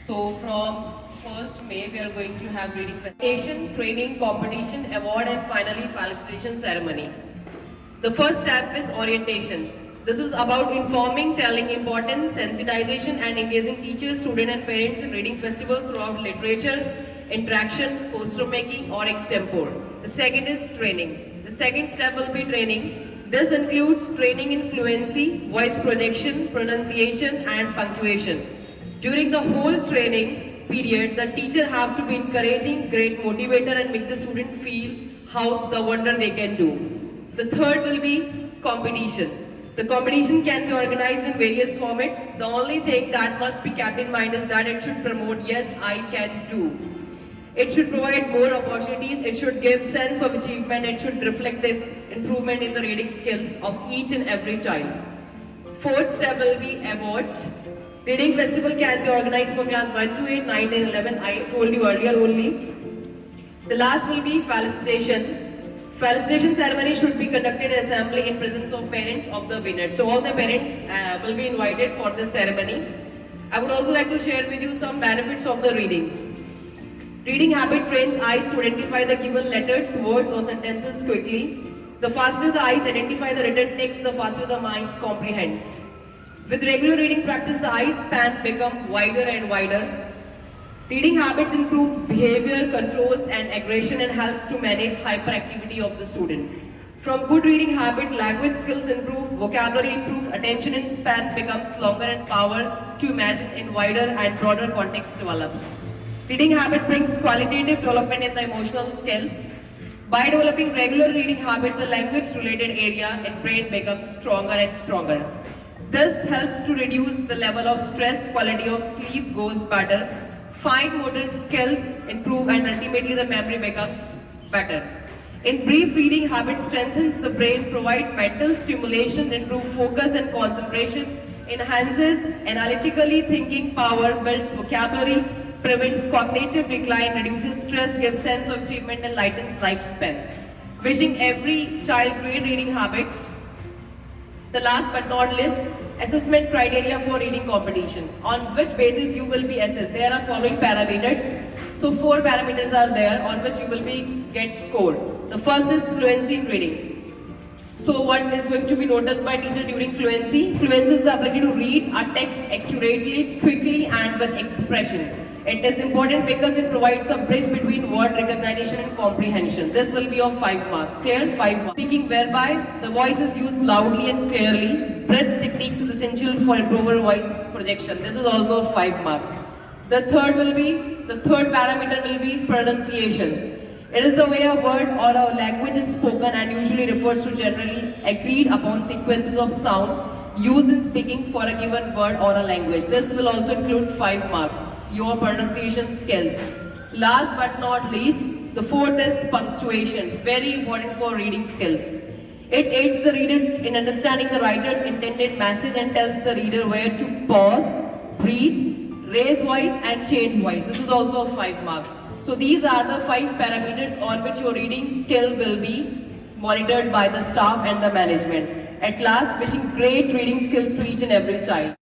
So from 1st May, we are going to have reading presentation, training, competition, award, and finally felicitation ceremony. The first step is orientation. This is about informing, telling importance, sensitization, and engaging teachers, students, and parents in reading festival throughout literature, interaction, poster making, or extempore. The second is training. The second step will be training. This includes training in fluency, voice projection, pronunciation, and punctuation. During the whole training period, the teacher have to be encouraging, great motivator, and make the student feel how the wonder they can do. The third will be competition. The competition can be organized in various formats. The only thing that must be kept in mind is that it should promote, yes, I can do. It should provide more opportunities. It should give sense of achievement. It should reflect the improvement in the reading skills of each and every child. Fourth step will be awards. Reading festival can be organized for class 1 to 8, 9 and 11. I told you earlier only. The last will be felicitation. Felicitation ceremony should be conducted in assembly in presence of parents of the winner. So all the parents will be invited for this ceremony. I would also like to share with you some benefits of the reading. Reading habit trains eyes to identify the given letters, words or sentences quickly. The faster the eyes identify the written text, the faster the mind comprehends. With regular reading practice, the eye span becomes wider and wider. Reading habits improve behavior, controls and aggression and helps to manage hyperactivity of the student. From good reading habit, language skills improve, vocabulary improves, attention and span becomes longer and power to imagine in wider and broader context develops. Reading habit brings qualitative development in the emotional skills. By developing regular reading habit, the language related area in brain becomes stronger and stronger. This helps to reduce the level of stress, quality of sleep goes better, fine motor skills improve and ultimately the memory becomes better. In brief, reading habit strengthens the brain, provides mental stimulation, improves focus and concentration, enhances analytically thinking power, builds vocabulary, prevents cognitive decline, reduces stress, gives sense of achievement and lightens lifespan. Wishing every child great reading habits. The last but not least, assessment criteria for reading competition. On which basis you will be assessed? There are following parameters. So 4 parameters are there on which you will be get scored. The first is fluency in reading. So what is going to be noticed by teacher during fluency? Fluency is the ability to read a text accurately, quickly and with expression. It is important because it provides a bridge between word recognition and comprehension. This will be of 5 marks. Clear? 5 marks. Speaking whereby the voice is used loudly and clearly. Breath techniques is essential for improper voice projection. This is also of 5 marks. The third parameter will be pronunciation. It is the way a word or a language is spoken and usually refers to generally agreed upon sequences of sound used in speaking for a given word or a language. This will also include 5 marks. Your pronunciation skills. Last but not least, the fourth is punctuation, very important for reading skills. It aids the reader in understanding the writer's intended message and tells the reader where to pause, breathe, raise voice and change voice. This is also a 5 marks. So these are the 5 parameters on which your reading skill will be monitored by the staff and the management. At last, wishing great reading skills to each and every child.